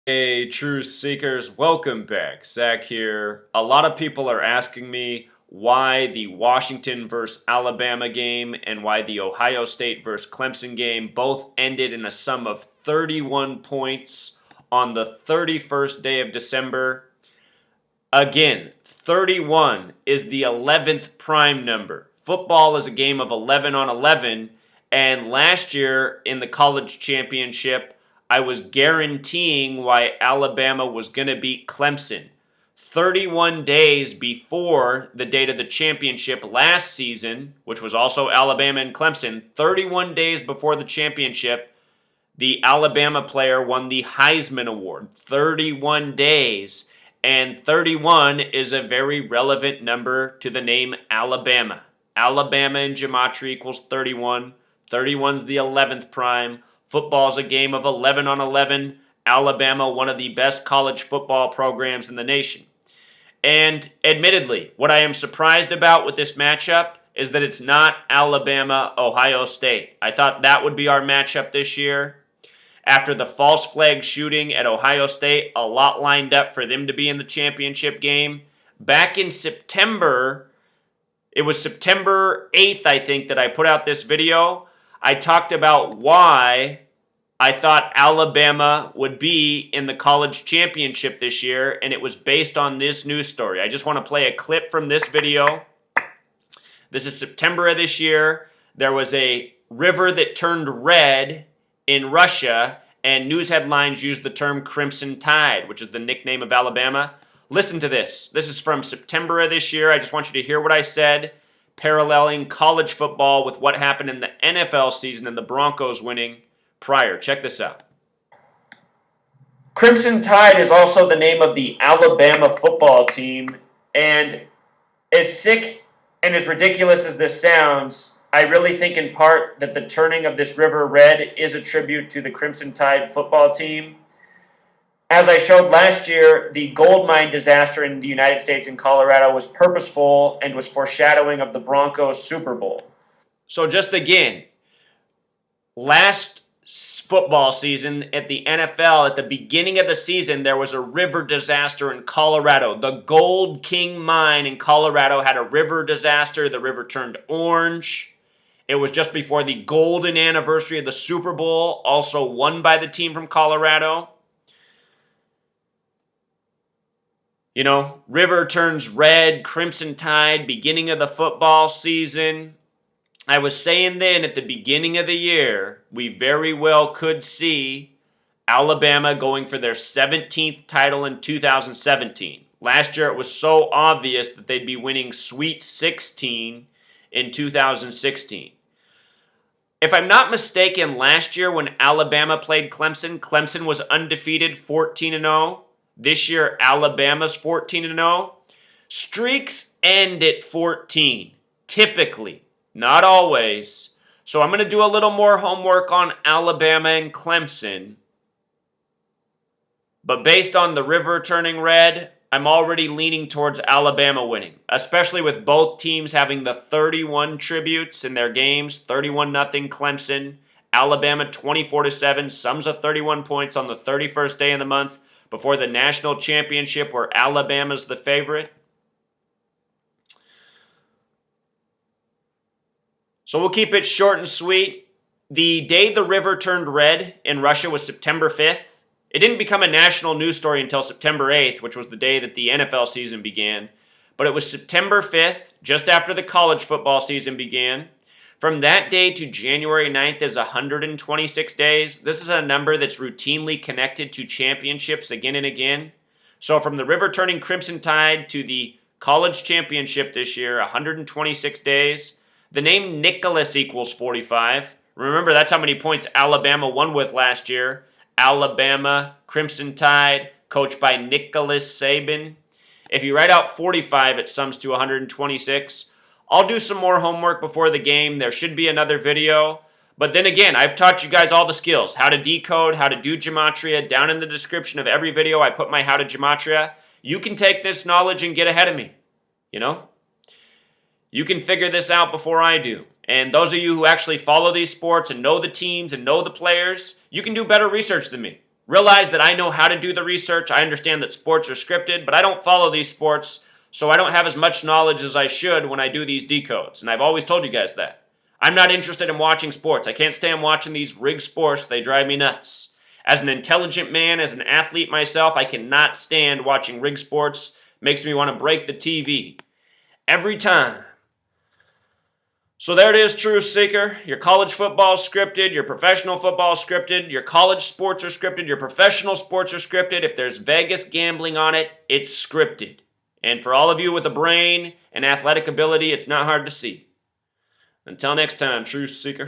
Hey, Truth Seekers, welcome back. Zach here. A lot of people are asking me why the Washington versus Alabama game and why the Ohio State versus Clemson game both ended in a sum of 31 points on the 31st day of December. Again, 31 is the 11th prime number. Football is a game of 11 on 11, and last year in the college championship, I was guaranteeing why Alabama was going to beat Clemson. 31 days before the date of the championship last season, which was also Alabama and Clemson, 31 days before the championship, the Alabama player won the Heisman Award. 31 days. And 31 is a very relevant number to the name Alabama. Alabama in gematria equals 31. 31 is the 11th prime. Football is a game of 11 on 11. Alabama, one of the best college football programs in the nation. And admittedly, what I am surprised about with this matchup is that it's not Alabama, Ohio State. I thought that would be our matchup this year. After the false flag shooting at Ohio State, a lot lined up for them to be in the championship game. Back in September, it was September 8th, I think, that I put out this video. I talked about why I thought Alabama would be in the college championship this year, and it was based on this news story. I just want to play a clip from this video. This is September of this year. There was a river that turned red in Russia, and news headlines used the term Crimson Tide, which is the nickname of Alabama. Listen to this. This is from September of this year. I just want you to hear what I said, paralleling college football with what happened in the NFL season and the Broncos winning prior. Check this out. Crimson Tide is also the name of the Alabama football team, and as sick and as ridiculous as this sounds, I really think in part that the turning of this river red is a tribute to the Crimson Tide football team. As I showed last year, the gold mine disaster in the United States in Colorado was purposeful and was foreshadowing of the Broncos Super Bowl. So just again, last football season at the NFL, at the beginning of the season, there was a river disaster in Colorado. The Gold King Mine in Colorado had a river disaster. The river turned orange. It was just before the golden anniversary of the Super Bowl, also won by the team from Colorado. You know, river turns red, Crimson Tide, beginning of the football season. I was saying then at the beginning of the year, we very well could see Alabama going for their 17th title in 2017. Last year it was so obvious that they'd be winning Sweet 16 in 2016. If I'm not mistaken, last year when Alabama played Clemson, Clemson was undefeated 14-0. This year Alabama's 14-0. Streaks end at 14, typically, not always. So I'm going to do a little more homework on Alabama and Clemson. But based on the river turning red, I'm already leaning towards Alabama winning, especially with both teams having the 31 tributes in their games, 31-0 Clemson, Alabama 24-7, sums of 31 points on the 31st day of the month before the national championship where Alabama's the favorite. So we'll keep it short and sweet. The day the river turned red in Russia was September 5th. It didn't become a national news story until September 8th, which was the day that the NFL season began. But it was September 5th, just after the college football season began. From that day to January 9th is 126 days. This is a number that's routinely connected to championships again and again. So from the river turning Crimson Tide to the college championship this year, 126 days. The name Nicholas equals 45. Remember, that's how many points Alabama won with last year. Alabama, Crimson Tide, coached by Nicholas Saban. If you write out 45, it sums to 126. I'll do some more homework before the game. There should be another video. But then again, I've taught you guys all the skills. How to decode, how to do gematria. Down in the description of every video, I put my how to gematria. You can take this knowledge and get ahead of me. You know? You can figure this out before I do. And those of you who actually follow these sports and know the teams and know the players, you can do better research than me. Realize that I know how to do the research. I understand that sports are scripted, but I don't follow these sports, so I don't have as much knowledge as I should when I do these decodes. And I've always told you guys that. I'm not interested in watching sports. I can't stand watching these rigged sports. They drive me nuts. As an intelligent man, as an athlete myself, I cannot stand watching rigged sports. Makes me want to break the TV. Every time. So there it is, truth seeker. Your college football is scripted, your professional football is scripted, your college sports are scripted, your professional sports are scripted. If there's Vegas gambling on it, it's scripted. And for all of you with a brain and athletic ability, it's not hard to see. Until next time, truth seeker.